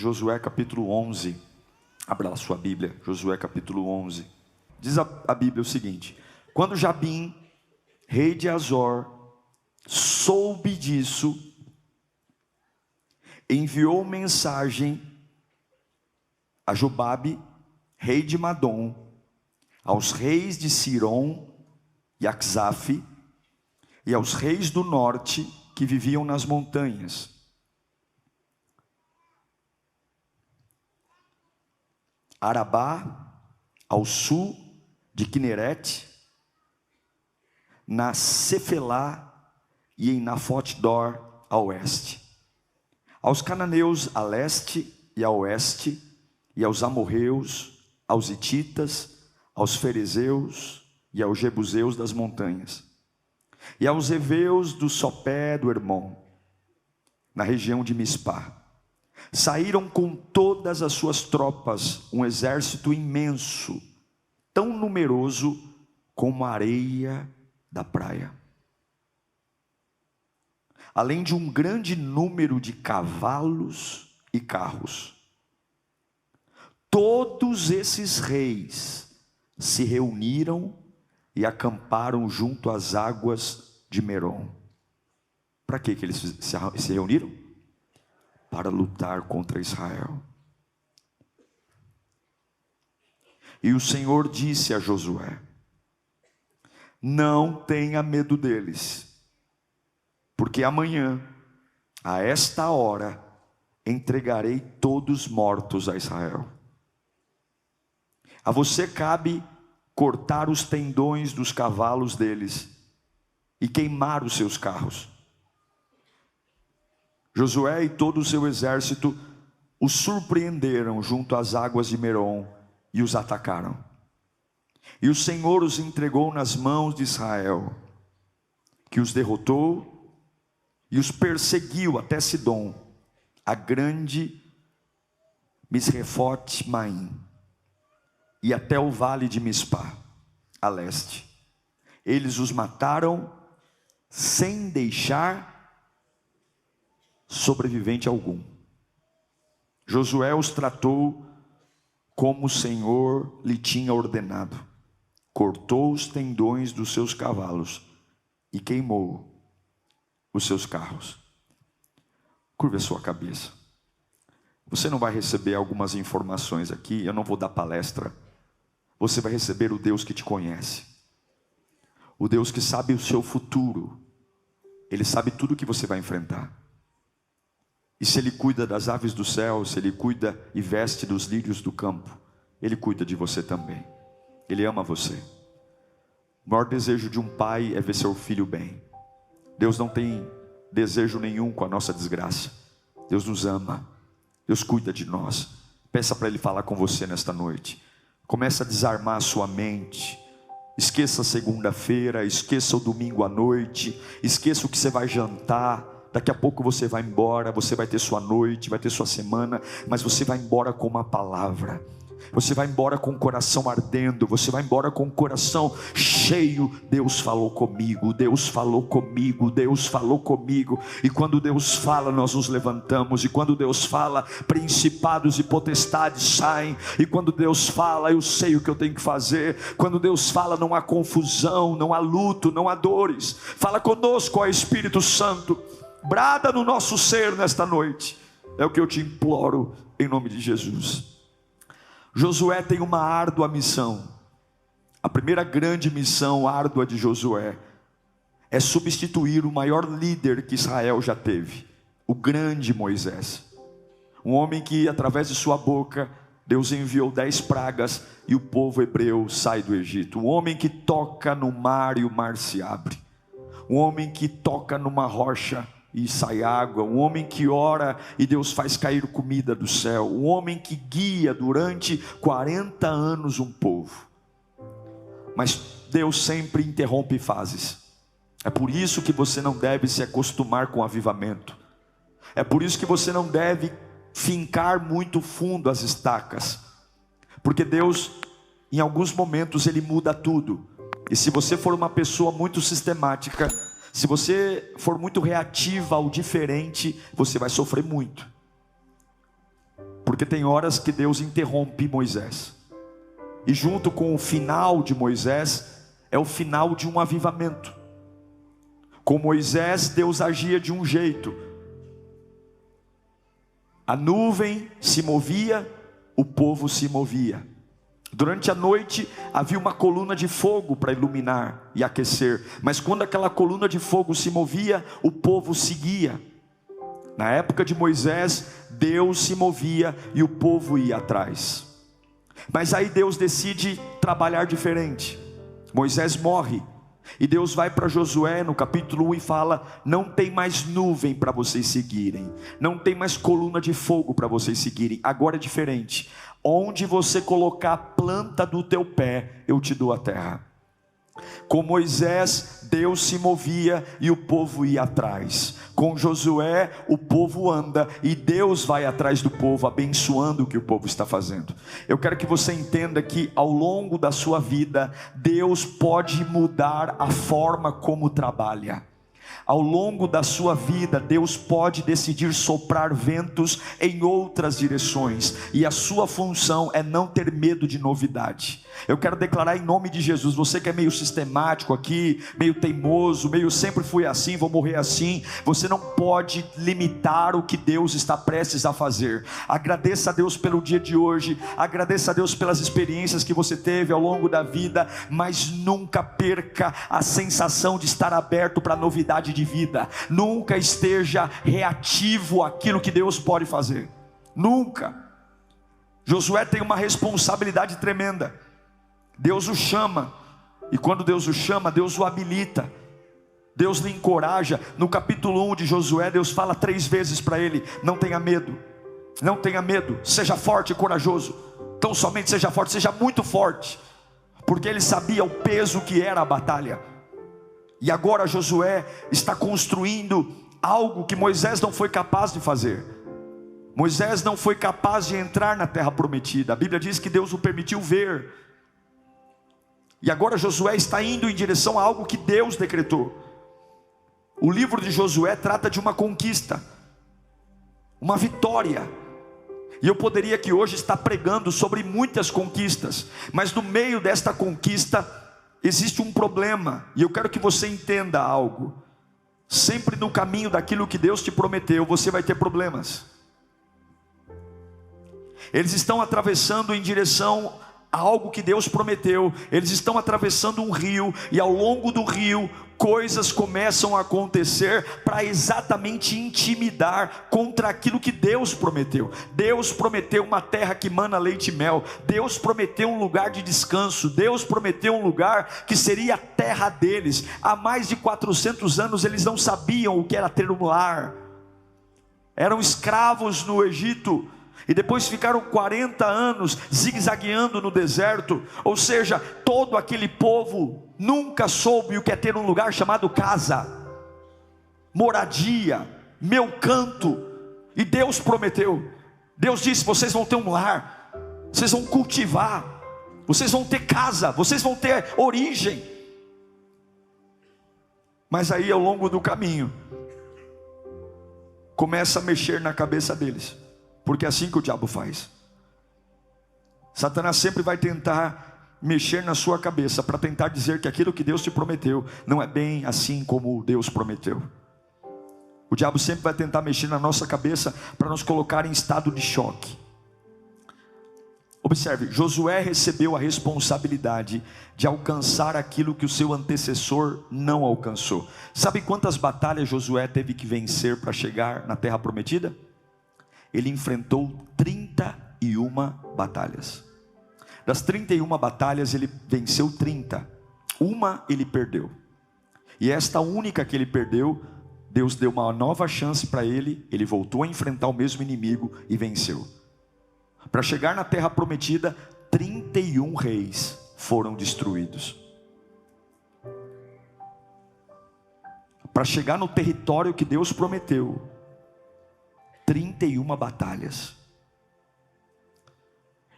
Josué capítulo 11. Abra lá sua Bíblia, Josué capítulo 11. Diz a Bíblia o seguinte: quando Jabim, rei de Azor, soube disso, enviou mensagem a Jobabe, rei de Madom, aos reis de Siron e Axaf, e aos reis do norte que viviam nas montanhas. Arabá, ao sul de Quinerete, na Cefelá e em Nafote-dor a oeste. Aos cananeus a leste e a oeste, e aos amorreus, aos hititas, aos ferezeus e aos jebuseus das montanhas, e aos heveus do sopé do Hermon, na região de Mispá. Saíram com todas as suas tropas, um exército imenso, tão numeroso como a areia da praia, além de um grande número de cavalos e carros. Todos esses reis se reuniram e acamparam junto às águas de Merom. Para que eles se reuniram? Para lutar contra Israel. E o Senhor disse a Josué: não tenha medo deles, porque amanhã, a esta hora, entregarei todos mortos a Israel. A você cabe cortar os tendões dos cavalos deles e queimar os seus carros. Josué e todo o seu exército os surpreenderam junto às águas de Merom e os atacaram. E o Senhor os entregou nas mãos de Israel, que os derrotou e os perseguiu até Sidom, a grande Misrefote-maim, e até o vale de Mispá, a leste. Eles os mataram sem deixar sobrevivente algum. Josué os tratou como o Senhor lhe tinha ordenado. Cortou os tendões dos seus cavalos e queimou os seus carros. Curva a sua cabeça. Você não vai receber algumas informações aqui, eu não vou dar palestra. Você vai receber o Deus que te conhece, o Deus que sabe o seu futuro. Ele sabe tudo que você vai enfrentar. E se Ele cuida das aves do céu, se Ele cuida e veste dos lírios do campo, Ele cuida de você também. Ele ama você. O maior desejo de um pai é ver seu filho bem. Deus não tem desejo nenhum com a nossa desgraça. Deus nos ama, Deus cuida de nós. Peça para Ele falar com você nesta noite. Começa a desarmar a sua mente. Esqueça a segunda-feira, esqueça o domingo à noite, esqueça o que você vai jantar. Daqui a pouco você vai embora, você vai ter sua noite, vai ter sua semana, mas você vai embora com uma palavra. Você vai embora com o coração ardendo, você vai embora com o coração cheio. Deus falou comigo, Deus falou comigo, Deus falou comigo. E quando Deus fala, nós nos levantamos. E quando Deus fala, principados e potestades saem. E quando Deus fala, eu sei o que eu tenho que fazer. Quando Deus fala, não há confusão, não há luto, não há dores. Fala conosco, ó Espírito Santo. Brada no nosso ser nesta noite. É o que eu te imploro em nome de Jesus. Josué tem uma árdua missão. A primeira grande missão árdua de Josué é substituir o maior líder que Israel já teve, o grande Moisés. Um homem que através de sua boca Deus enviou 10 pragas e o povo hebreu sai do Egito. Um homem que toca no mar e o mar se abre. Um homem que toca numa rocha e sai água. Um homem que ora e Deus faz cair comida do céu. Um homem que guia durante 40 anos um povo. Mas Deus sempre interrompe fases. É por isso que você não deve se acostumar com o avivamento. É por isso que você não deve fincar muito fundo as estacas. Porque Deus, em alguns momentos, Ele muda tudo. E se você for uma pessoa muito sistemática, se você for muito reativa ao diferente, você vai sofrer muito. Porque tem horas que Deus interrompe Moisés, e junto com o final de Moisés, é o final de um avivamento. Com Moisés, Deus agia de um jeito: a nuvem se movia, o povo se movia. Durante a noite havia uma coluna de fogo para iluminar e aquecer, mas quando aquela coluna de fogo se movia, o povo seguia. Na época de Moisés, Deus se movia e o povo ia atrás. Mas aí Deus decide trabalhar diferente. Moisés morre, e Deus vai para Josué no capítulo 1 e fala: não tem mais nuvem para vocês seguirem, não tem mais coluna de fogo para vocês seguirem, agora é diferente. Onde você colocar a planta do teu pé, eu te dou a terra. Com Moisés, Deus se movia e o povo ia atrás. Com Josué, o povo anda e Deus vai atrás do povo, abençoando o que o povo está fazendo. Eu quero que você entenda que ao longo da sua vida, Deus pode mudar a forma como trabalha. Ao longo da sua vida, Deus pode decidir soprar ventos em outras direções, e a sua função é não ter medo de novidade. Eu quero declarar em nome de Jesus: você que é meio sistemático aqui, meio teimoso, meio sempre fui assim, vou morrer assim, você não pode limitar o que Deus está prestes a fazer. Agradeça a Deus pelo dia de hoje, agradeça a Deus pelas experiências que você teve ao longo da vida, mas nunca perca a sensação de estar aberto para novidade de vida. Nunca esteja reativo àquilo que Deus pode fazer, nunca. Josué tem uma responsabilidade tremenda. Deus o chama, e quando Deus o chama, Deus o habilita, Deus lhe encoraja. No capítulo 1 de Josué, Deus fala 3 vezes para ele: não tenha medo, não tenha medo, seja forte e corajoso. Então somente seja forte, seja muito forte, porque ele sabia o peso que era a batalha. E agora Josué está construindo algo que Moisés não foi capaz de fazer. Moisés não foi capaz de entrar na terra prometida. A Bíblia diz que Deus o permitiu ver. E agora Josué está indo em direção a algo que Deus decretou. O livro de Josué trata de uma conquista, uma vitória. E eu poderia aqui hoje estar pregando sobre muitas conquistas, mas no meio desta conquista existe um problema. E eu quero que você entenda algo: sempre no caminho daquilo que Deus te prometeu, você vai ter problemas. Eles estão atravessando em direção a algo que Deus prometeu. Eles estão atravessando um rio, e ao longo do rio coisas começam a acontecer para exatamente intimidar contra aquilo que Deus prometeu. Deus prometeu uma terra que mana leite e mel. Deus prometeu um lugar de descanso. Deus prometeu um lugar que seria a terra deles. Há mais de 400 anos eles não sabiam o que era ter um lar. Eram escravos no Egito, e depois ficaram 40 anos zigue-zagueando no deserto. Ou seja, todo aquele povo nunca soube o que é ter um lugar chamado casa, moradia, meu canto. E Deus prometeu. Deus disse: vocês vão ter um lar, vocês vão cultivar, vocês vão ter casa, vocês vão ter origem. Mas aí ao longo do caminho começa a mexer na cabeça deles, porque é assim que o diabo faz. Satanás sempre vai tentar mexer na sua cabeça, para tentar dizer que aquilo que Deus te prometeu não é bem assim como Deus prometeu. O diabo sempre vai tentar mexer na nossa cabeça para nos colocar em estado de choque. Observe, Josué recebeu a responsabilidade de alcançar aquilo que o seu antecessor não alcançou. Sabe quantas batalhas Josué teve que vencer para chegar na terra prometida? Ele enfrentou 31 batalhas. Das 31 batalhas ele venceu 30. Uma ele perdeu. E esta única que ele perdeu, Deus deu uma nova chance para ele. Ele voltou a enfrentar o mesmo inimigo e venceu. Para chegar na terra prometida, 31 reis foram destruídos. Para chegar no território que Deus prometeu, 31 batalhas.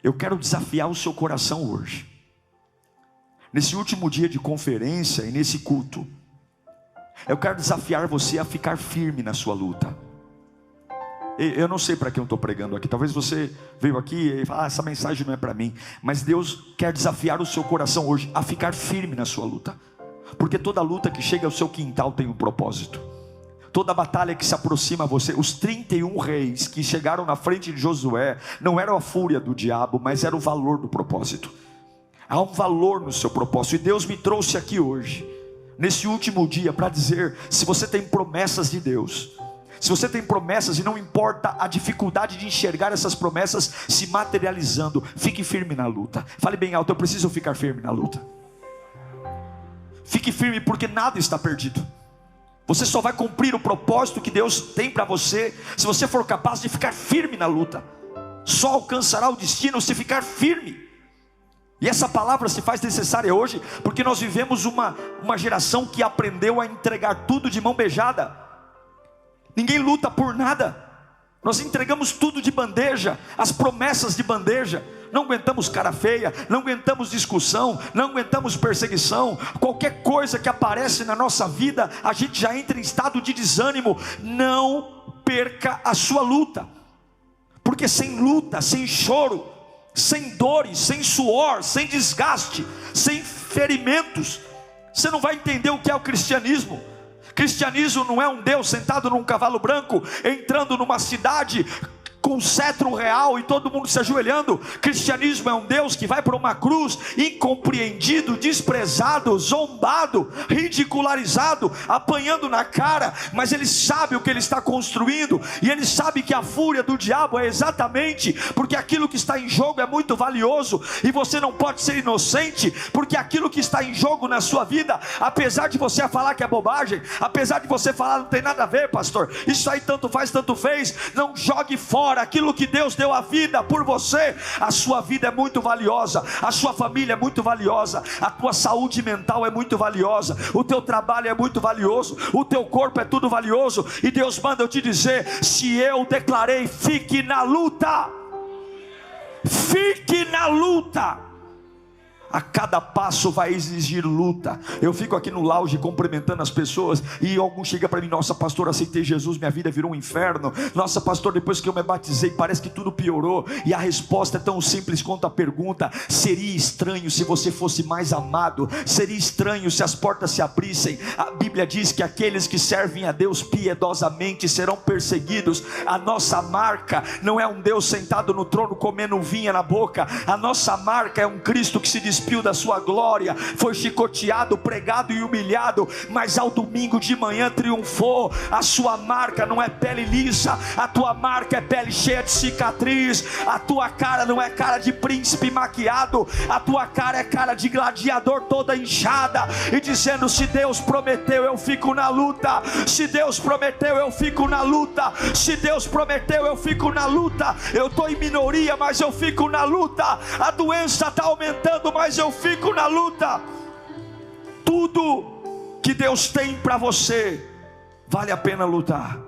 Eu quero desafiar o seu coração hoje, nesse último dia de conferência e nesse culto. Eu quero desafiar você a ficar firme na sua luta. Eu não sei para quem eu estou pregando aqui. Talvez você veio aqui e fala, essa mensagem não é para mim. Mas Deus quer desafiar o seu coração hoje a ficar firme na sua luta. Porque toda luta que chega ao seu quintal tem um propósito. Toda batalha que se aproxima a você, os 31 reis que chegaram na frente de Josué, não era a fúria do diabo, mas era o valor do propósito. Há um valor no seu propósito. E Deus me trouxe aqui hoje, nesse último dia, para dizer, se você tem promessas de Deus, se você tem promessas e não importa a dificuldade de enxergar essas promessas se materializando, fique firme na luta. Fale bem alto, eu preciso ficar firme na luta. Fique firme, porque nada está perdido. Você só vai cumprir o propósito que Deus tem para você se você for capaz de ficar firme na luta. Só alcançará o destino se ficar firme. E essa palavra se faz necessária hoje, porque nós vivemos uma geração que aprendeu a entregar tudo de mão beijada. Ninguém luta por nada. Nós entregamos tudo de bandeja, as promessas de bandeja. Não aguentamos cara feia, não aguentamos discussão, não aguentamos perseguição. Qualquer coisa que aparece na nossa vida, a gente já entra em estado de desânimo. Não perca a sua luta, porque sem luta, sem choro, sem dores, sem suor, sem desgaste, sem ferimentos, você não vai entender o que é o cristianismo. Cristianismo não é um Deus sentado num cavalo branco, entrando numa cidade com cetro real e todo mundo se ajoelhando. Cristianismo é um Deus que vai para uma cruz, incompreendido, desprezado, zombado, ridicularizado, apanhando na cara, mas ele sabe o que ele está construindo, e ele sabe que a fúria do diabo é exatamente porque aquilo que está em jogo é muito valioso, e você não pode ser inocente, porque aquilo que está em jogo na sua vida, apesar de você falar que é bobagem, apesar de você falar não tem nada a ver, pastor, isso aí tanto faz, tanto fez, não jogue fora aquilo que Deus deu a vida por você. A sua vida é muito valiosa, a sua família é muito valiosa, a tua saúde mental é muito valiosa, o teu trabalho é muito valioso, o teu corpo é tudo valioso, e Deus manda eu te dizer, se eu declarei, fique na luta, fique na luta. A cada passo vai exigir luta. Eu fico aqui no lounge cumprimentando as pessoas, e algum chega para mim, nossa pastor, aceitei Jesus, minha vida virou um inferno. Nossa pastor, depois que eu me batizei parece que tudo piorou. E a resposta é tão simples quanto a pergunta: seria estranho se você fosse mais amado? Seria estranho se as portas se abrissem? A Bíblia diz que aqueles que servem a Deus piedosamente serão perseguidos. A nossa marca não é um Deus sentado no trono comendo vinha na boca. A nossa marca é um Cristo que se despiu da sua glória, foi chicoteado, pregado e humilhado, mas ao domingo de manhã triunfou. A sua marca não é pele lisa, a tua marca é pele cheia de cicatriz. A tua cara não é cara de príncipe maquiado, a tua cara é cara de gladiador toda inchada, e dizendo, se Deus prometeu eu fico na luta, se Deus prometeu eu fico na luta, se Deus prometeu eu fico na luta. Eu estou em minoria, mas eu fico na luta. A doença está aumentando, mas eu fico na luta. Tudo que Deus tem para você vale a pena lutar.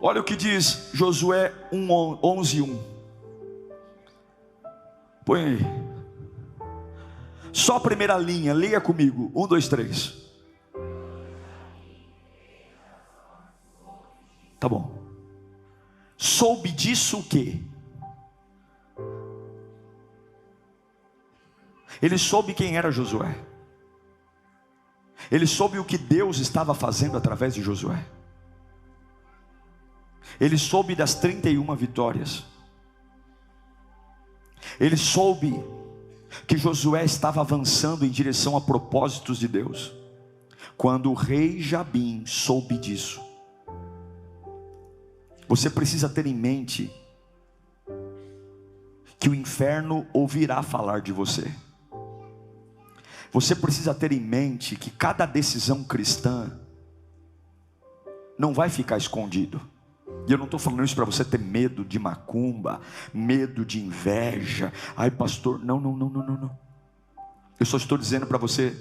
Olha o que diz Josué 11:1. Põe aí. Só a primeira linha, leia comigo. 1, 2, 3. Tá bom. Soube disso o quê? Ele soube quem era Josué. Ele soube o que Deus estava fazendo através de Josué. Ele soube das 31 vitórias. Ele soube que Josué estava avançando em direção a propósitos de Deus. Quando o rei Jabim soube disso, você precisa ter em mente que o inferno ouvirá falar de você. Você precisa ter em mente que cada decisão cristã não vai ficar escondido. E eu não estou falando isso para você ter medo de macumba, medo de inveja. Ai pastor, não. Eu só estou dizendo para você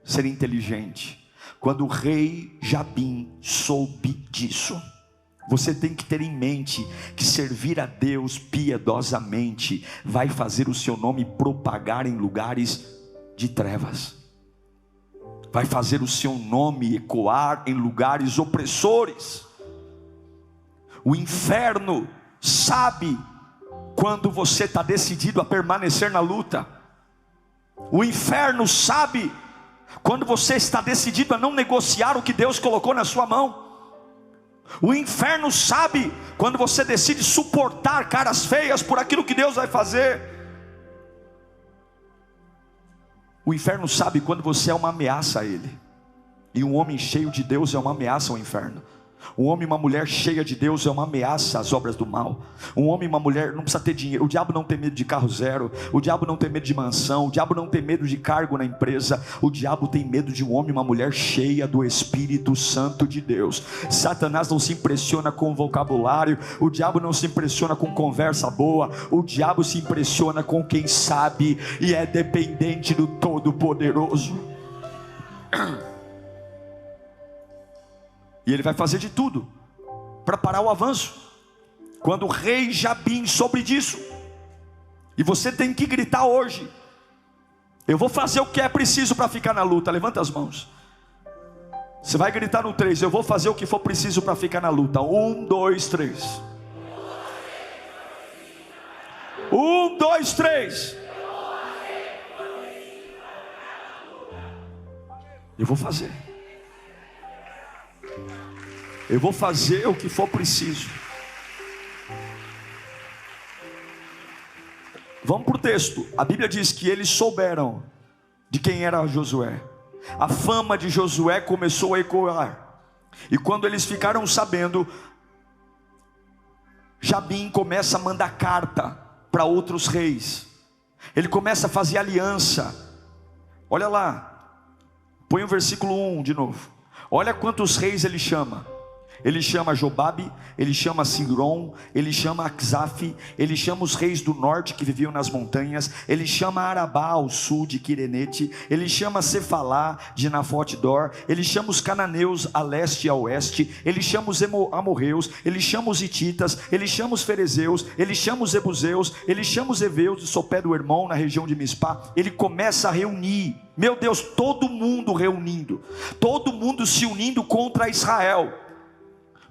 ser inteligente. Quando o rei Jabim soube disso, você tem que ter em mente que servir a Deus piedosamente vai fazer o seu nome propagar em lugares de trevas, vai fazer o seu nome ecoar em lugares opressores. O inferno sabe quando você está decidido a permanecer na luta. O inferno sabe quando você está decidido a não negociar o que Deus colocou na sua mão. O inferno sabe quando você decide suportar caras feias por aquilo que Deus vai fazer. O inferno sabe quando você é uma ameaça a ele. E um homem cheio de Deus é uma ameaça ao inferno. Um homem e uma mulher cheia de Deus é uma ameaça às obras do mal. Um homem e uma mulher não precisa ter dinheiro. O diabo não tem medo de carro zero. O diabo não tem medo de mansão. O diabo não tem medo de cargo na empresa. O diabo tem medo de um homem e uma mulher cheia do Espírito Santo de Deus. Satanás não se impressiona com vocabulário. O diabo não se impressiona com conversa boa. O diabo se impressiona com quem sabe e é dependente do Todo-Poderoso. E ele vai fazer de tudo para parar o avanço. Quando o rei Jabim soube disso, e você tem que gritar hoje: eu vou fazer o que é preciso para ficar na luta. Levanta as mãos. Você vai gritar no 3: eu vou fazer o que for preciso para ficar na luta. 1, 2, 3. 1, 2, 3. Eu vou fazer. Eu vou fazer o que for preciso. Vamos para o texto. A Bíblia diz que eles souberam de quem era Josué. A fama de Josué começou a ecoar. E quando eles ficaram sabendo, Jabim começa a mandar carta para outros reis. Ele começa a fazer aliança. Olha lá, põe o versículo 1 de novo. Olha quantos reis ele chama. Ele chama Jobabe, ele chama Sigron, ele chama Aczaf, ele chama os reis do norte que viviam nas montanhas, ele chama Arabá ao sul de Quirenete, ele chama Cefalá de Nafote-dor, ele chama os cananeus a leste e a oeste, ele chama os amorreus, ele chama os hititas, ele chama os ferezeus, ele chama os ebuseus, ele chama os heveus de Sopé do Hermon na região de Mispá. Ele começa a reunir, meu Deus, todo mundo reunindo, todo mundo se unindo contra Israel.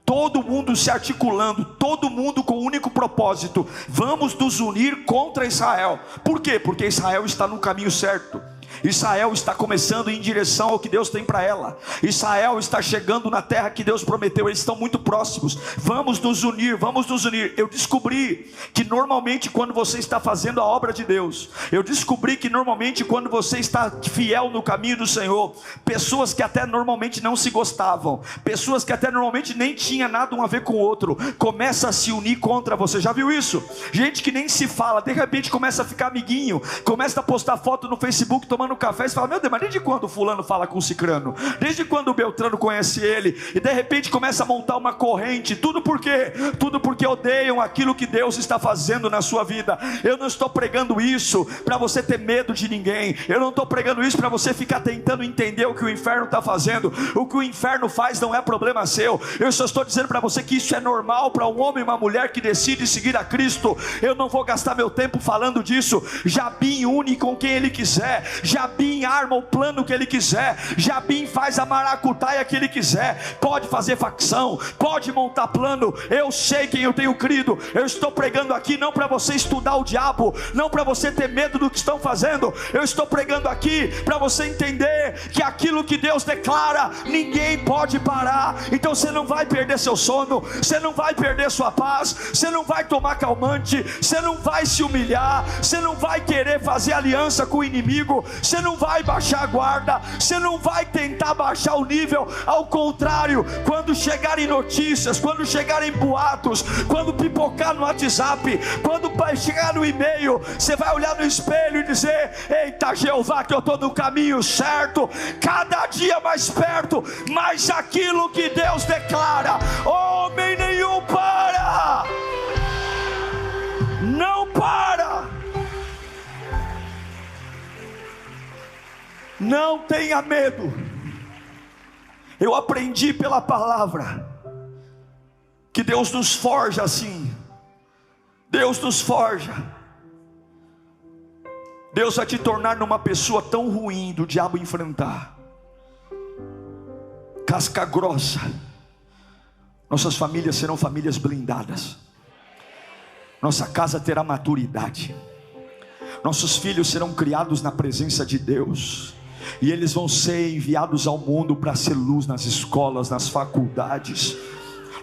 Todo mundo se articulando, todo mundo com o único propósito: vamos nos unir contra Israel. Por quê? Porque Israel está no caminho certo. Israel está começando em direção ao que Deus tem para ela. Israel está chegando na terra que Deus prometeu. Eles estão muito próximos. Vamos nos unir, vamos nos unir. Eu descobri que normalmente quando você está fazendo a obra de Deus, eu descobri que normalmente quando você está fiel no caminho do Senhor, pessoas que até normalmente não se gostavam, pessoas que até normalmente nem tinha nada um a ver com o outro, começa a se unir contra você. Já viu isso? Gente que nem se fala, de repente começa a ficar amiguinho, começa a postar foto no Facebook tomando café, e você fala: meu Deus, mas desde quando o fulano fala com o cicrano? Desde quando o Beltrano conhece ele? E de repente começa a montar uma corrente. Tudo por quê? Tudo porque odeiam aquilo que Deus está fazendo na sua vida. Eu não estou pregando isso para você ter medo de ninguém. Eu não estou pregando isso para você ficar tentando entender o que o inferno está fazendo. O que o inferno faz não é problema seu. Eu só estou dizendo para você que isso é normal para um homem e uma mulher que decide seguir a Cristo. Eu não vou gastar meu tempo falando disso. Jabim une com quem ele quiser. Jabim arma o plano que ele quiser. Jabim faz a maracutaia que ele quiser. Pode fazer facção, pode montar plano. Eu sei quem eu tenho crido. Eu estou pregando aqui não para você estudar o diabo, não para você ter medo do que estão fazendo. Eu estou pregando aqui para você entender que aquilo que Deus declara, ninguém pode parar. Então você não vai perder seu sono, você não vai perder sua paz, você não vai tomar calmante, você não vai se humilhar, você não vai querer fazer aliança com o inimigo, você não vai baixar a guarda, você não vai tentar baixar o nível. Ao contrário, quando chegarem notícias, quando chegarem boatos, quando pipocar no WhatsApp, quando chegar no e-mail, você vai olhar no espelho e dizer: eita Jeová, que eu estou no caminho certo, cada dia mais perto. Mas aquilo que Deus declara, homem nenhum para, não para. Não tenha medo. Eu aprendi pela palavra que Deus nos forja assim. Deus nos forja. Deus vai te tornar numa pessoa tão ruim do diabo enfrentar. Casca grossa, Nossas famílias serão famílias blindadas. Nossa casa terá maturidade. Nossos filhos serão criados na presença de Deus. E eles vão ser enviados ao mundo para ser luz nas escolas, nas faculdades.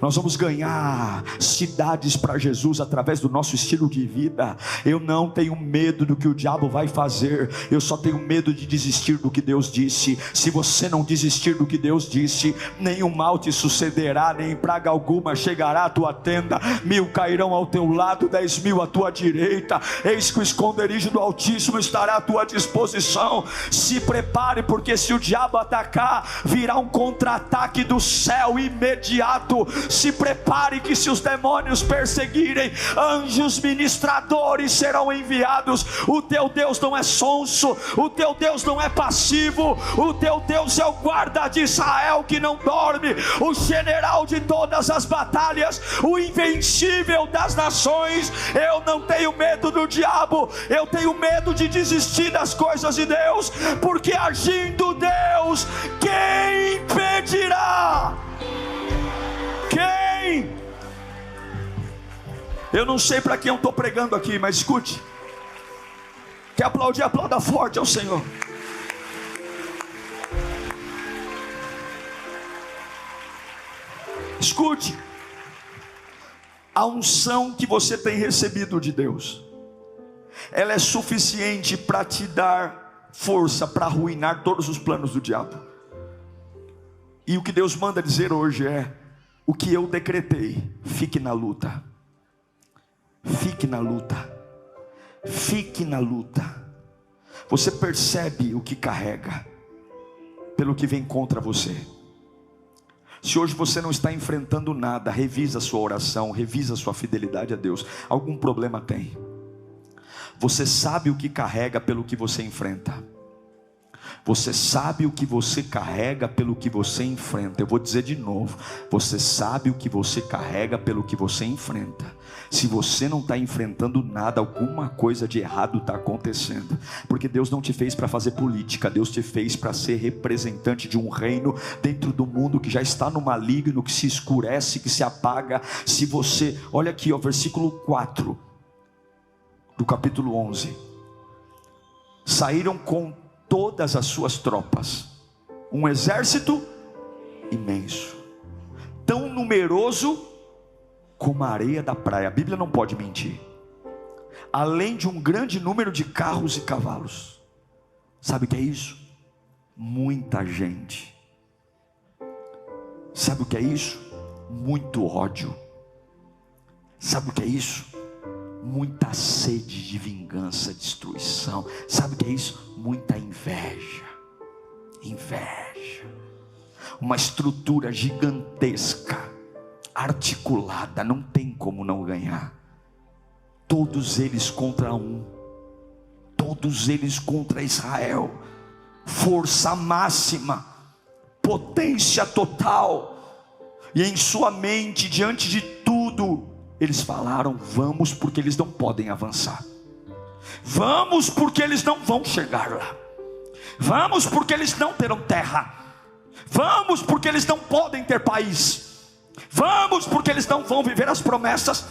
Nós vamos ganhar cidades para Jesus através do nosso estilo de vida. Eu não tenho medo do que o diabo vai fazer, eu só tenho medo de desistir do que Deus disse. Se você não desistir do que Deus disse, nenhum mal te sucederá, nem praga alguma chegará à tua tenda. 1000 cairão ao teu lado, 10.000 à tua direita. Eis que o esconderijo do Altíssimo estará à tua disposição. Se prepare, porque se o diabo atacar, virá um contra-ataque do céu imediato. Se prepare, que se os demônios perseguirem, anjos ministradores serão enviados. O teu Deus não é sonso, o teu Deus não é passivo. O teu Deus é o guarda de Israel que não dorme, o general de todas as batalhas, o invencível das nações. Eu não tenho medo do diabo, eu tenho medo de desistir das coisas de Deus, porque agindo Deus, quem impedirá? Quem? Eu não sei para quem eu estou pregando aqui, mas escute. Quer aplaudir? Aplauda forte ao Senhor. Escute. A unção que você tem recebido de Deus, ela é suficiente para te dar força para arruinar todos os planos do diabo. E o que Deus manda dizer hoje é: o que eu decretei, fique na luta. Fique na luta. Fique na luta. Você percebe o que carrega pelo que vem contra você. Se hoje você não está enfrentando nada, revisa a sua oração, revisa a sua fidelidade a Deus. Algum problema tem. Você sabe o que carrega pelo que você enfrenta. Você sabe o que você carrega pelo que você enfrenta. Eu vou dizer de novo: você sabe o que você carrega pelo que você enfrenta. Se você não está enfrentando nada, alguma coisa de errado está acontecendo. Porque Deus não te fez para fazer política, Deus te fez para ser representante de um reino dentro do mundo que já está no maligno, que se escurece, que se apaga. Se você, olha aqui, ó, versículo 4 do capítulo 11. Saíram com todas as suas tropas, um exército imenso, tão numeroso como a areia da praia. A Bíblia não pode mentir. Além de um grande número de carros e cavalos. Sabe o que é isso? Muita gente. Sabe o que é isso? Muito ódio. Sabe o que é isso? Muita sede de vingança, destruição. Sabe o que é isso? Muita inveja. Inveja. Uma estrutura gigantesca, articulada, não tem como não ganhar. Todos eles contra um. Todos eles contra Israel. Força máxima, potência total. E em sua mente, diante de tudo, eles falaram: vamos, porque eles não podem avançar. Vamos, porque eles não vão chegar lá. Vamos, porque eles não terão terra. Vamos, porque eles não podem ter país. Vamos, porque eles não vão viver as promessas.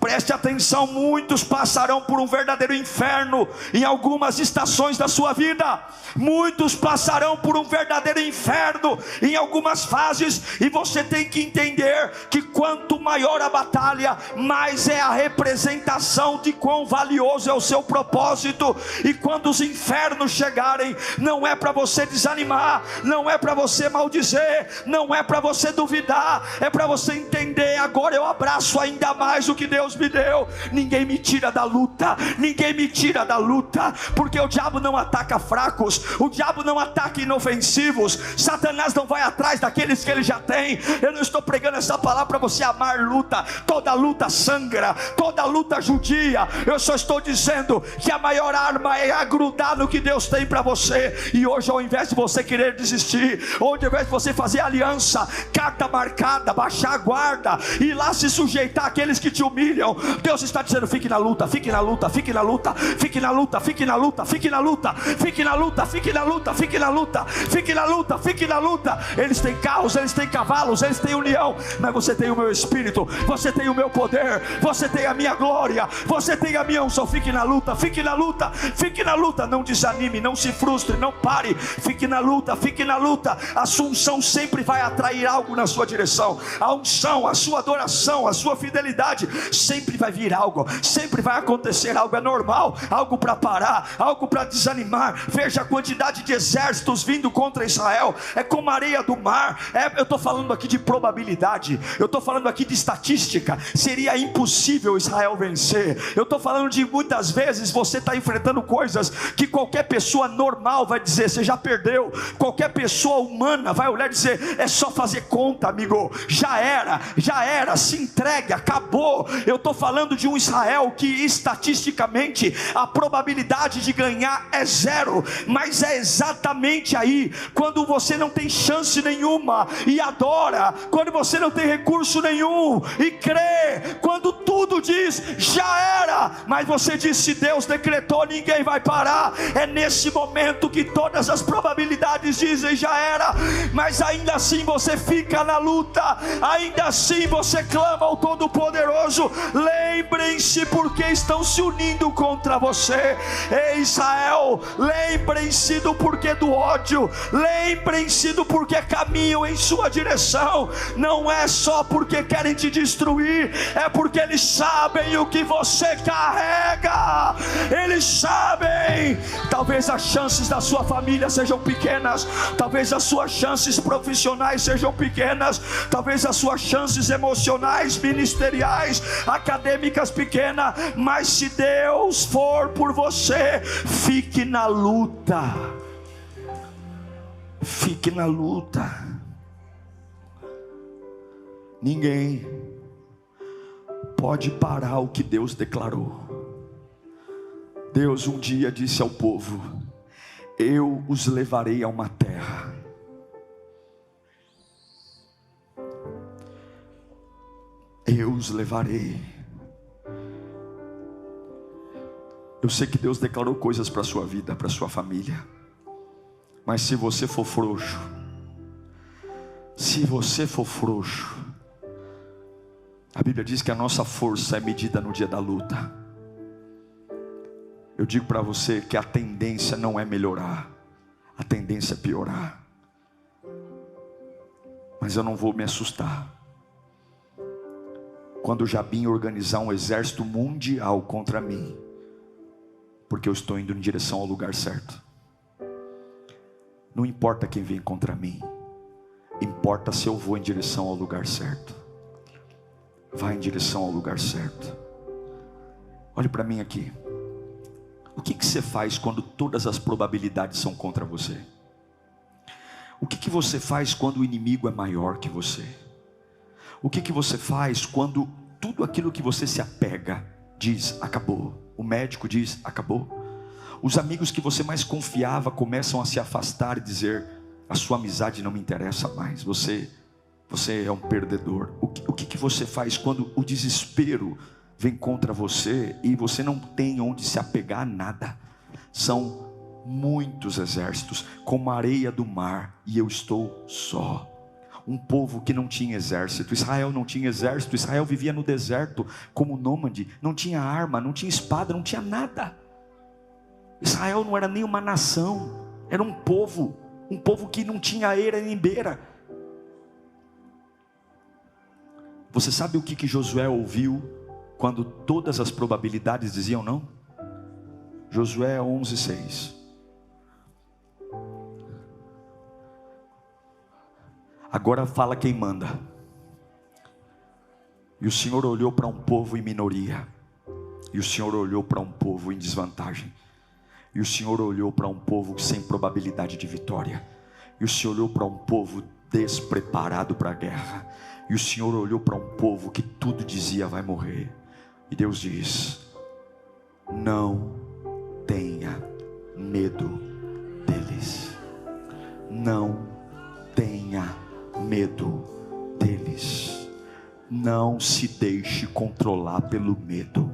Preste atenção, muitos passarão por um verdadeiro inferno em algumas estações da sua vida. Muitos passarão por um verdadeiro inferno em algumas fases. E você tem que entender que quanto maior a batalha, mais é a representação de quão valioso é o seu propósito. E quando os infernos chegarem, não é para você desanimar, não é para você maldizer, não é para você duvidar, é para você entender: agora eu abraço ainda mais o que Deus me deu. Ninguém me tira da luta, ninguém me tira da luta, porque o diabo não ataca fracos, o diabo não ataca inofensivos. Satanás não vai atrás daqueles que ele já tem. Eu não estou pregando essa palavra para você amar luta. Toda luta sangra, toda luta judia. Eu só estou dizendo que a maior arma é agrudar no que Deus tem para você. E hoje, ao invés de você querer desistir, ao invés de você fazer aliança, carta marcada, baixar a guarda, ir lá se sujeitar àqueles que te humilham, união. Deus está dizendo: fique na luta, fique na luta, fique na luta, fique na luta, fique na luta, fique na luta, fique na luta, fique na luta, fique na luta, fique na luta, fique na luta. Eles têm carros, eles têm cavalos, eles têm união, mas você tem o meu Espírito, você tem o meu poder, você tem a minha glória, você tem a minha unção. Fique na luta, fique na luta, fique na luta. Não desanime, não se frustre, não pare. Fique na luta, fique na luta. A sua unção sempre vai atrair algo na sua direção. A unção, a sua adoração, a sua fidelidade, sempre vai vir algo, sempre vai acontecer algo. É normal, algo para parar, algo para desanimar. Veja a quantidade de exércitos vindo contra Israel, é como a areia do mar. Eu estou falando aqui de probabilidade, eu estou falando aqui de estatística. Seria impossível Israel vencer. Eu estou falando de muitas vezes você está enfrentando coisas que qualquer pessoa normal vai dizer: você já perdeu. Qualquer pessoa humana vai olhar e dizer: é só fazer conta, amigo, já era, se entregue, acabou. Eu estou falando de um Israel que estatisticamente a probabilidade de ganhar é zero, mas é exatamente aí, quando você não tem chance nenhuma e adora, quando você não tem recurso nenhum e crê, quando tudo diz já era, mas você diz: se Deus decretou, ninguém vai parar. É nesse momento que todas as probabilidades dizem já era, mas ainda assim você fica na luta, ainda assim você clama ao Todo-Poderoso. Lembrem-se porque estão se unindo contra você. Ei, Israel, lembrem-se do porquê do ódio, lembrem-se do porquê caminham em sua direção. Não é só porque querem te destruir, é porque eles sabem o que você carrega. Eles sabem. Talvez as chances da sua família sejam pequenas, talvez as suas chances profissionais sejam pequenas, talvez as suas chances emocionais, ministeriais, acadêmicas pequenas, mas se Deus for por você, fique na luta, fique na luta. Ninguém pode parar o que Deus declarou. Deus um dia disse ao povo: eu os levarei a uma terra. Eu os levarei. Eu sei que Deus declarou coisas para a sua vida, para a sua família, mas se você for frouxo, a Bíblia diz que a nossa força é medida no dia da luta. Eu digo para você que a tendência não é melhorar, a tendência é piorar. Mas eu não vou me assustar quando Jabim organizar um exército mundial contra mim, porque eu estou indo em direção ao lugar certo. Não importa quem vem contra mim, importa se eu vou em direção ao lugar certo. Vai em direção ao lugar certo. Olhe para mim aqui. O que você faz quando todas as probabilidades são contra você? O que você faz quando o inimigo é maior que você? O que você faz quando tudo aquilo que você se apega diz acabou? O médico diz acabou. Os amigos que você mais confiava começam a se afastar e dizer: a sua amizade não me interessa mais, você é um perdedor. O que você faz quando o desespero vem contra você e você não tem onde se apegar a nada? São muitos exércitos, como a areia do mar, e eu estou só. Um povo que não tinha exército. Israel não tinha exército. Israel vivia no deserto como nômade, não tinha arma, não tinha espada, não tinha nada. Israel não era nem uma nação, era um povo que não tinha eira nem beira. Você sabe o que Josué ouviu quando todas as probabilidades diziam não? Josué 11:6. Agora fala quem manda. E o Senhor olhou para um povo em minoria, e o Senhor olhou para um povo em desvantagem, e o Senhor olhou para um povo sem probabilidade de vitória, e o Senhor olhou para um povo despreparado para a guerra, e o Senhor olhou para um povo que tudo dizia vai morrer. E Deus diz: não tenha medo deles. Não tenha medo deles. Não se deixe controlar pelo medo.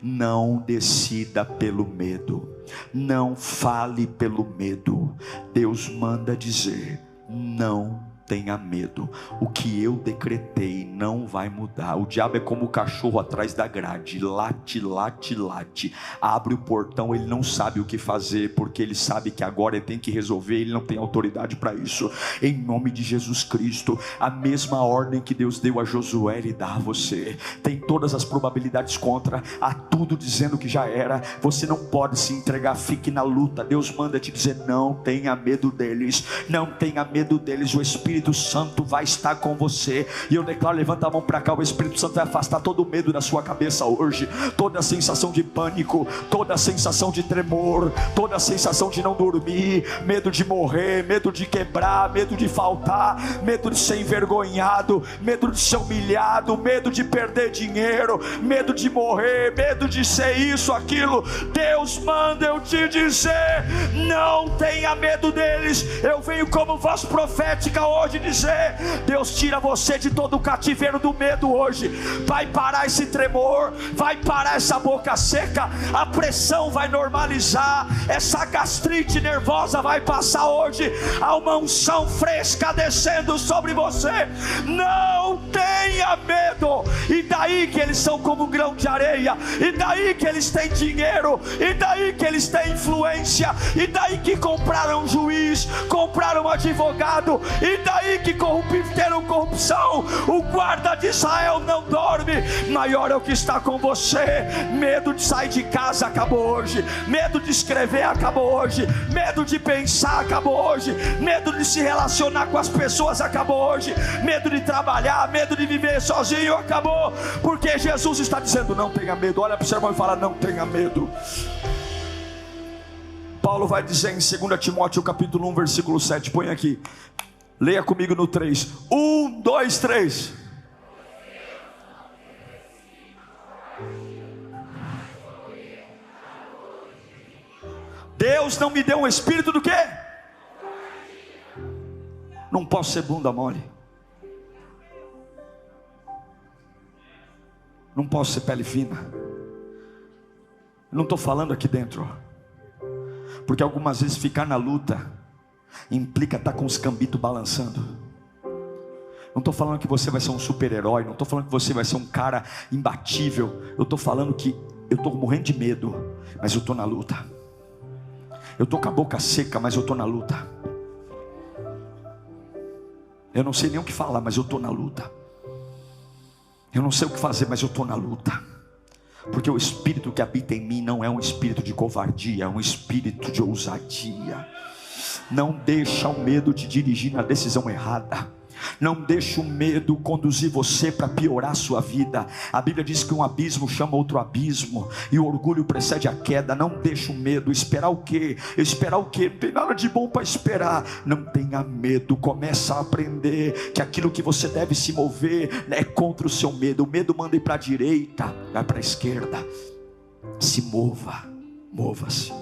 Não decida pelo medo. Não fale pelo medo. Deus manda dizer: não tenha medo. O que eu decretei não vai mudar. O diabo é como o cachorro atrás da grade, late, late, late, abre o portão, ele não sabe o que fazer, porque ele sabe que agora ele tem que resolver, ele não tem autoridade para isso. Em nome de Jesus Cristo, a mesma ordem que Deus deu a Josué, Ele dá a você. Tem todas as probabilidades contra, há tudo dizendo que já era. Você não pode se entregar, fique na luta. Deus manda te dizer: não tenha medo deles, não tenha medo deles. O Espírito Santo vai estar com você, e eu declaro, levanta a mão para cá, o Espírito Santo vai afastar todo o medo da sua cabeça hoje, toda a sensação de pânico, toda a sensação de tremor, toda a sensação de não dormir, medo de morrer, medo de quebrar, medo de faltar, medo de ser envergonhado, medo de ser humilhado, medo de perder dinheiro, medo de morrer, medo de ser isso, aquilo. Deus manda eu te dizer: não tenha medo deles. Eu venho como voz profética hoje dizer: Deus tira você de todo o cativeiro do medo hoje. Vai parar esse tremor, vai parar essa boca seca, a pressão vai normalizar, essa gastrite nervosa vai passar hoje. Há uma unção fresca descendo sobre você. Não tenha medo. E daí que eles são como um grão de areia, e daí que eles têm dinheiro, e daí que eles têm influência, e daí que compraram um juiz, compraram um advogado, e daí que cometeram corrupção. O guarda de Israel não dorme. Maior é o que está com você. Medo de sair de casa acabou hoje. Medo de escrever acabou hoje. Medo de pensar acabou hoje. Medo de se relacionar com as pessoas acabou hoje. Medo de trabalhar, medo de viver sozinho acabou, porque Jesus está dizendo: não tenha medo. Olha para o seu irmão e fala: não tenha medo. Paulo vai dizer em 2 Timóteo capítulo 1 versículo 7, põe aqui, leia comigo no 3, 1, 2, 3. Deus não me deu um espírito do quê? Não posso ser bunda mole, não posso ser pele fina. Não estou falando aqui dentro, porque algumas vezes ficar na luta implica estar com os cambitos balançando. Não estou falando que você vai ser um super-herói, não estou falando que você vai ser um cara imbatível. Eu estou falando que eu estou morrendo de medo, mas eu estou na luta. Eu estou com a boca seca, mas eu estou na luta. Eu não sei nem o que falar, mas eu estou na luta. Eu não sei o que fazer, mas eu estou na luta. Porque o espírito que habita em mim não é um espírito de covardia, é um espírito de ousadia. Não deixa o medo te dirigir na decisão errada. Não deixe o medo conduzir você para piorar a sua vida. A Bíblia diz que um abismo chama outro abismo, e o orgulho precede a queda. Não deixe o medo. Esperar o quê? Esperar o quê? Não tem nada de bom para esperar. Não tenha medo. Começa a aprender que aquilo que você deve se mover é contra o seu medo. O medo manda ir para a direita, vai para a esquerda. Se mova, mova-se.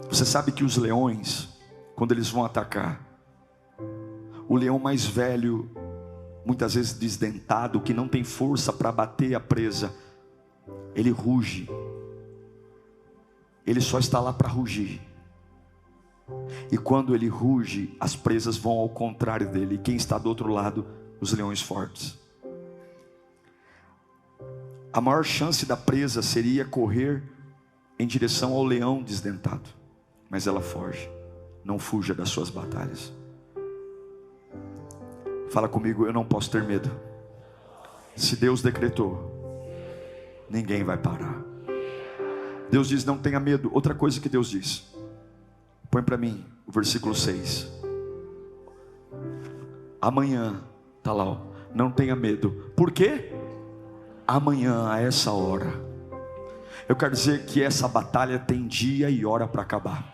Você sabe que os leões, quando eles vão atacar, o leão mais velho, muitas vezes desdentado, que não tem força para bater a presa, ele ruge. Ele só está lá para rugir. E quando ele ruge, as presas vão ao contrário dele. E quem está do outro lado? Os leões fortes. A maior chance da presa seria correr em direção ao leão desdentado, mas ela foge. Não fuja das suas batalhas. Fala comigo: eu não posso ter medo. Se Deus decretou, ninguém vai parar. Deus diz: não tenha medo. Outra coisa que Deus diz, põe para mim o versículo 6. Amanhã, está lá, ó, não tenha medo. Por quê? Amanhã, a essa hora. Eu quero dizer que essa batalha tem dia e hora para acabar.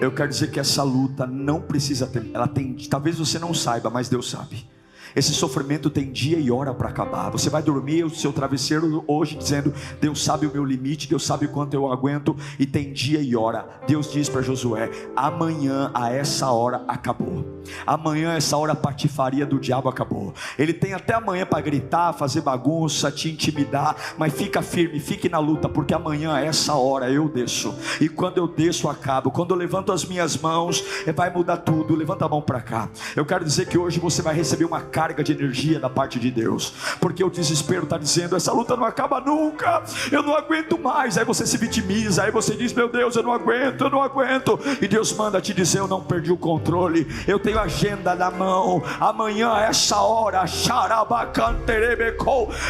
Eu quero dizer que essa luta não precisa ter, ela tem, talvez você não saiba, mas Deus sabe. Esse sofrimento tem dia e hora para acabar. Você vai dormir o seu travesseiro hoje dizendo: Deus sabe o meu limite, Deus sabe quanto eu aguento, e tem dia e hora. Deus diz para Josué: amanhã a essa hora acabou. Amanhã essa hora a patifaria do diabo acabou. Ele tem até amanhã para gritar, fazer bagunça, te intimidar, mas fica firme, fique na luta, porque amanhã a essa hora eu desço, e quando eu desço acabo. Quando eu levanto as minhas mãos, vai mudar tudo. Levanta a mão para cá. Eu quero dizer que hoje você vai receber uma carga de energia da parte de Deus, porque o desespero está dizendo: essa luta não acaba nunca, eu não aguento mais. Aí você se vitimiza, aí você diz: meu Deus, eu não aguento, e Deus manda te dizer: eu não perdi o controle, eu tenho a agenda na mão. Amanhã a essa hora,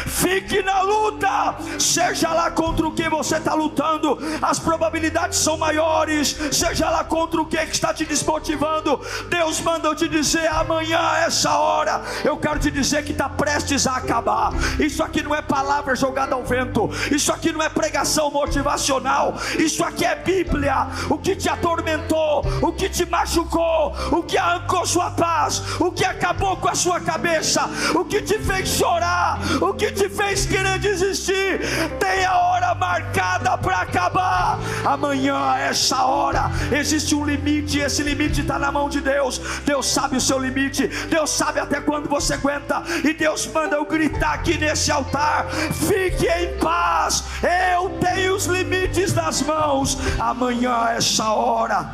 fique na luta, seja lá contra o que você está lutando, as probabilidades são maiores, seja lá contra o que está te desmotivando. Deus manda eu te dizer: amanhã a essa hora, eu quero te dizer que está prestes a acabar. Isso aqui não é palavra jogada ao vento, isso aqui não é pregação motivacional, isso aqui é Bíblia. O que te atormentou, o que te machucou, o que arrancou sua paz, o que acabou com a sua cabeça, o que te fez chorar, o que te fez querer desistir, tem a hora marcada para acabar. Amanhã a essa hora existe um limite, e esse limite está na mão de Deus. Deus sabe o seu limite, Deus sabe até quando você aguenta, e Deus manda eu gritar aqui nesse altar: fique em paz, eu tenho os limites nas mãos. Amanhã a essa hora,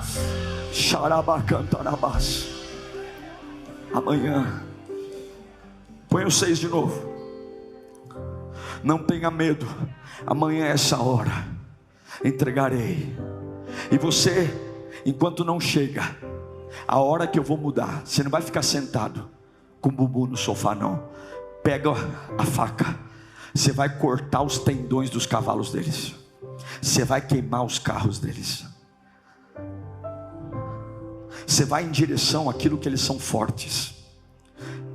amanhã, põe o 6 de novo. Não tenha medo, amanhã a essa hora entregarei. E você, enquanto não chega a hora que eu vou mudar, você não vai ficar sentado com o bumbum no sofá, não. Pega a faca, você vai cortar os tendões dos cavalos deles, você vai queimar os carros deles, você vai em direção àquilo que eles são fortes.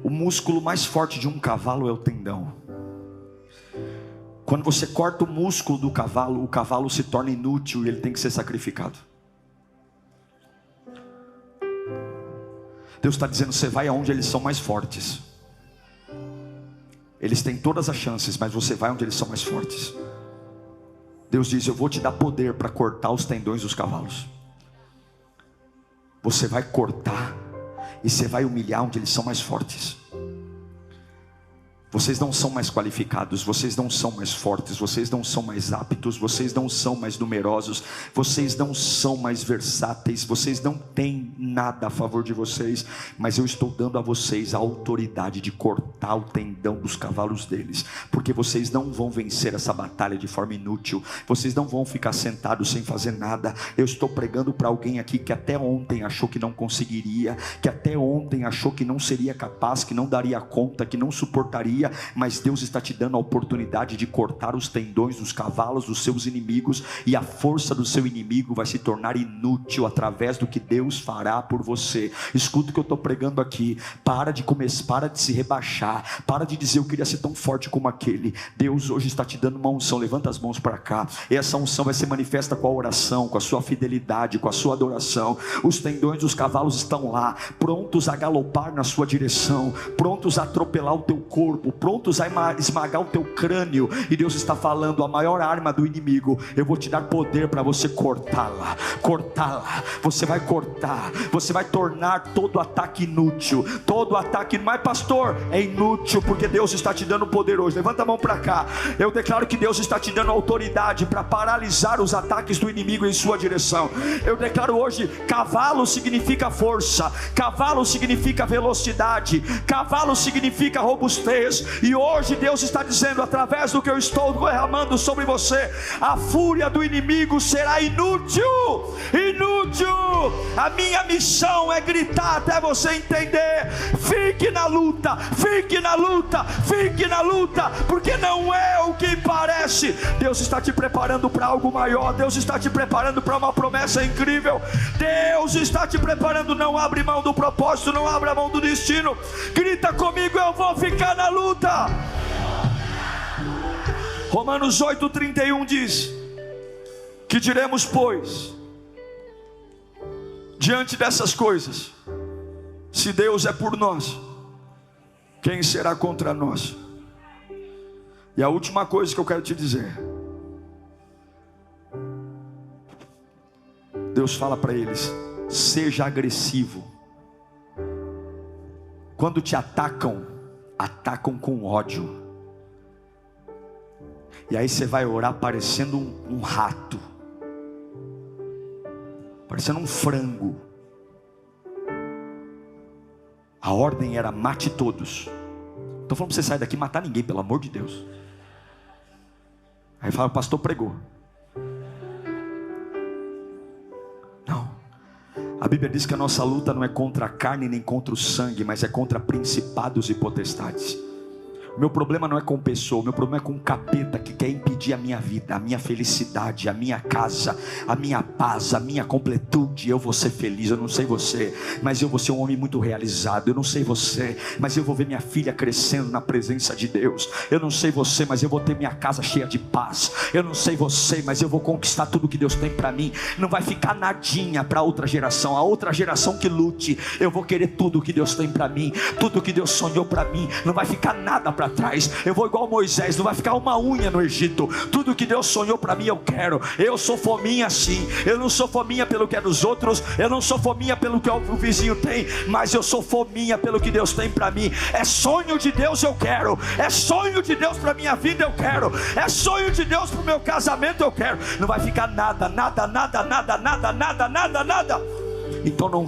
O músculo mais forte de um cavalo é o tendão. Quando você corta o músculo do cavalo, o cavalo se torna inútil e ele tem que ser sacrificado. Deus está dizendo: você vai aonde eles são mais fortes. Eles têm todas as chances, mas você vai onde eles são mais fortes. Deus diz: eu vou te dar poder para cortar os tendões dos cavalos. Você vai cortar e você vai humilhar onde eles são mais fortes. Vocês não são mais qualificados, vocês não são mais fortes, vocês não são mais aptos, vocês não são mais numerosos, vocês não são mais versáteis, vocês não têm nada a favor de vocês, mas eu estou dando a vocês a autoridade de cortar o tendão dos cavalos deles, porque vocês não vão vencer essa batalha de forma inútil, vocês não vão ficar sentados sem fazer nada. Eu estou pregando para alguém aqui que até ontem achou que não conseguiria, que até ontem achou que não seria capaz, que não daria conta, que não suportaria, mas Deus está te dando a oportunidade de cortar os tendões dos cavalos dos seus inimigos, e a força do seu inimigo vai se tornar inútil através do que Deus fará por você. Escuta o que eu estou pregando aqui. Para de se rebaixar, para de dizer: eu queria ser tão forte como aquele. Deus hoje está te dando uma unção. Levanta as mãos para cá, e essa unção vai ser manifesta com a oração, com a sua fidelidade, com a sua adoração. Os tendões dos cavalos estão lá, prontos a galopar na sua direção, prontos a atropelar o teu corpo, prontos a esmagar o teu crânio. E Deus está falando: a maior arma do inimigo, eu vou te dar poder para você cortá-la. Você vai cortar, você vai tornar todo ataque inútil, todo ataque. Mas pastor, é inútil, porque Deus está te dando poder hoje. Levanta a mão para cá. Eu declaro que Deus está te dando autoridade para paralisar os ataques do inimigo em sua direção. Eu declaro hoje: cavalo significa força, cavalo significa velocidade, cavalo significa robustez. E hoje Deus está dizendo, através do que eu estou derramando sobre você, a fúria do inimigo será inútil. A minha missão é gritar até você entender: fique na luta, porque não é o que parece. Deus está te preparando para algo maior, Deus está te preparando para uma promessa incrível, Deus está te preparando. Não abre mão do propósito, não abre a mão do destino. Grita comigo: eu vou ficar na luta. Romanos 8:31 diz: que diremos, pois, diante dessas coisas? Se Deus é por nós, Quem será contra nós? E a última coisa que eu quero te dizer, Deus fala para eles: seja agressivo. Quando te atacam, atacam com ódio. E aí você vai orar parecendo um rato, parecendo um frango. A ordem era: mate todos. Estou falando para você sair daqui e matar ninguém, pelo amor de Deus. Aí fala: o pastor pregou. Não. A Bíblia diz que a nossa luta não é contra a carne nem contra o sangue, mas é contra principados e potestades. O meu problema não é com pessoa, o meu problema é com um capeta que quer impedir a minha vida, a minha felicidade, a minha casa, a minha paz, a minha completude. Eu vou ser feliz. Eu não sei você, mas eu vou ser um homem muito realizado. Eu não sei você, mas eu vou ver minha filha crescendo na presença de Deus. Eu não sei você, mas eu vou ter minha casa cheia de paz. Eu não sei você, mas eu vou conquistar tudo que Deus tem para mim. Não vai ficar nadinha para outra geração. A outra geração que lute. Eu vou querer tudo que Deus tem para mim, tudo que Deus sonhou para mim. Não vai ficar nada para trás. Eu vou igual Moisés, não vai ficar uma unha no Egito. Tudo que Deus sonhou para mim eu quero. Eu sou fominha sim. Eu não sou fominha pelo que é dos outros. Eu não sou fominha pelo que o vizinho tem, mas eu sou fominha pelo que Deus tem para mim. É sonho de Deus, eu quero. É sonho de Deus para minha vida, eu quero. É sonho de Deus para o meu casamento, eu quero. Não vai ficar nada, nada, nada, nada, nada, nada, nada, nada. Então não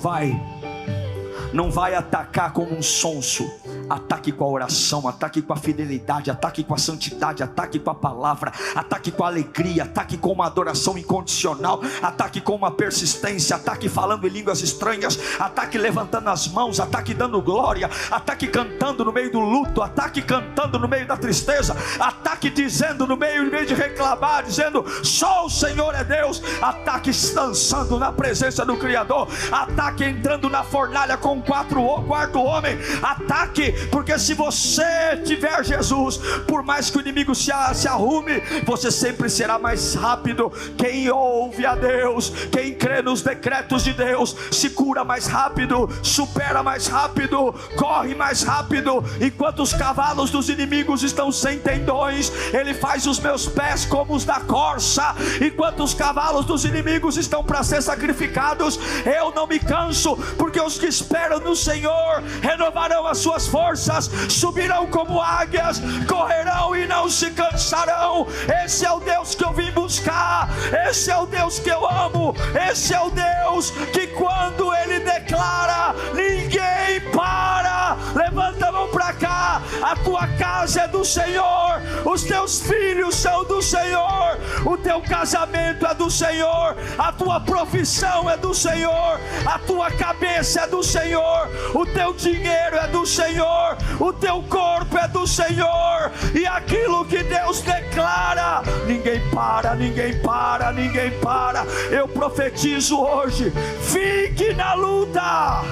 vai atacar como um sonso. Ataque com a oração, ataque com a fidelidade, ataque com a santidade, ataque com a palavra, ataque com a alegria, ataque com uma adoração incondicional, ataque com uma persistência, ataque falando em línguas estranhas, ataque levantando as mãos, ataque dando glória, ataque cantando no meio do luto, ataque cantando no meio da tristeza, ataque dizendo no meio de reclamar, dizendo só o Senhor é Deus, ataque dançando na presença do Criador, ataque entrando na fornalha com o quarto homem, ataque. Porque se você tiver Jesus, por mais que o inimigo se arrume, você sempre será mais rápido. Quem ouve a Deus, quem crê nos decretos de Deus, se cura mais rápido, supera mais rápido, corre mais rápido. Enquanto os cavalos dos inimigos estão sem tendões, Ele faz os meus pés como os da corça. Enquanto os cavalos dos inimigos estão para ser sacrificados, eu não me canso, porque os que esperam no Senhor renovarão as suas forças, subirão como águias, correrão e não se cansarão. Esse é o Deus que eu vim buscar, esse é o Deus que eu amo, esse é o Deus que quando Ele declara, ninguém para. Levanta a mão para cá. A tua casa é do Senhor, os teus filhos são do Senhor, o teu casamento é do Senhor, a tua profissão é do Senhor, a tua cabeça é do Senhor, o teu dinheiro é do Senhor, o teu corpo é do Senhor. E aquilo que Deus declara, ninguém para, ninguém para, ninguém para. Eu profetizo hoje: fique na luta.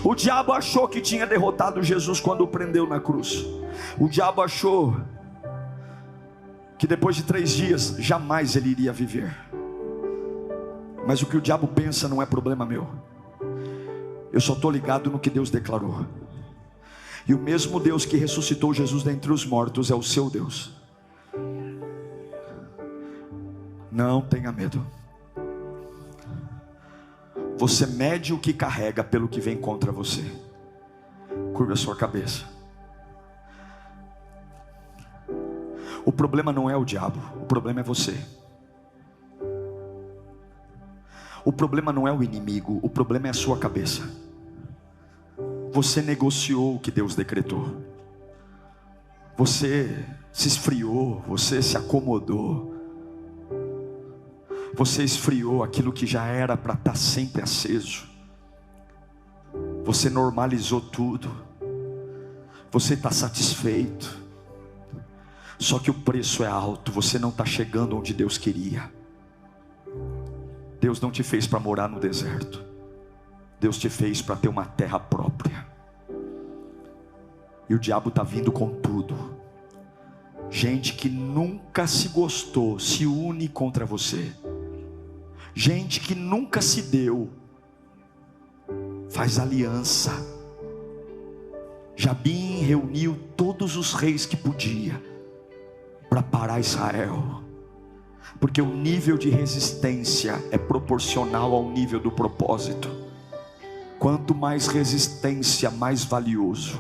O diabo achou que tinha derrotado Jesus quando o prendeu na cruz. O diabo achou que depois de 3 dias jamais ele iria viver. Mas o que o diabo pensa não é problema meu. Eu só estou ligado no que Deus declarou. E o mesmo Deus que ressuscitou Jesus dentre os mortos é o seu Deus. Não tenha medo. Você mede o que carrega pelo que vem contra você. Curva a sua cabeça. O problema não é o diabo, o problema é você. O problema não é o inimigo, o problema é a sua cabeça. Você negociou o que Deus decretou. Você se esfriou, você se acomodou. Você esfriou aquilo que já era para estar sempre aceso. Você normalizou tudo. Você está satisfeito. Só que o preço é alto, você não está chegando onde Deus queria. Deus não te fez para morar no deserto. Deus te fez para ter uma terra própria. E o diabo está vindo com tudo. Gente que nunca se gostou se une contra você. Gente que nunca se deu faz aliança. Jabim reuniu todos os reis que podia para parar Israel, porque o nível de resistência é proporcional ao nível do propósito. Quanto mais resistência, mais valioso.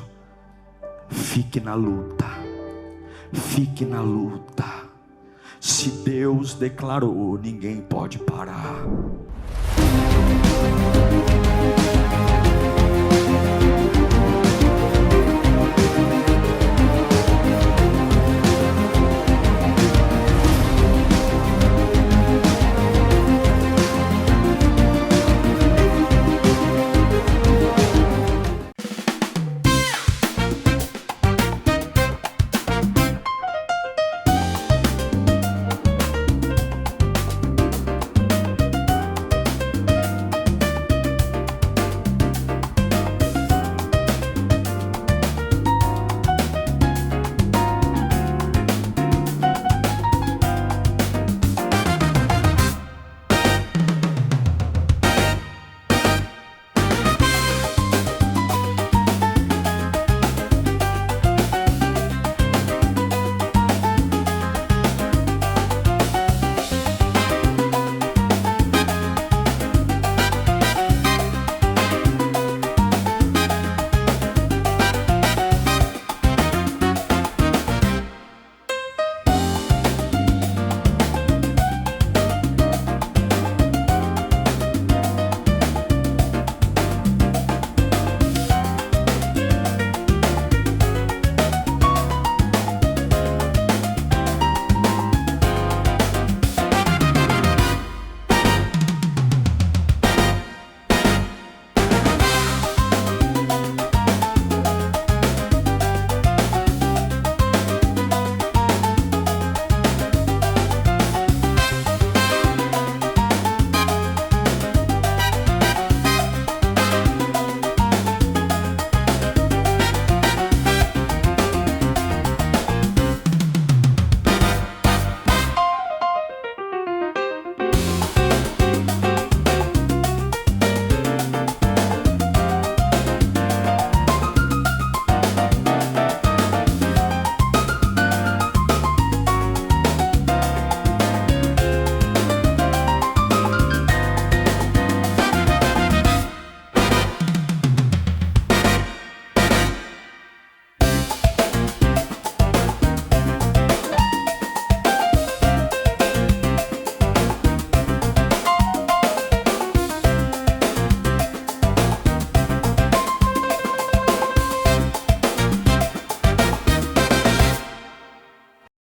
Fique na luta, fique na luta. Se Deus declarou, ninguém pode parar.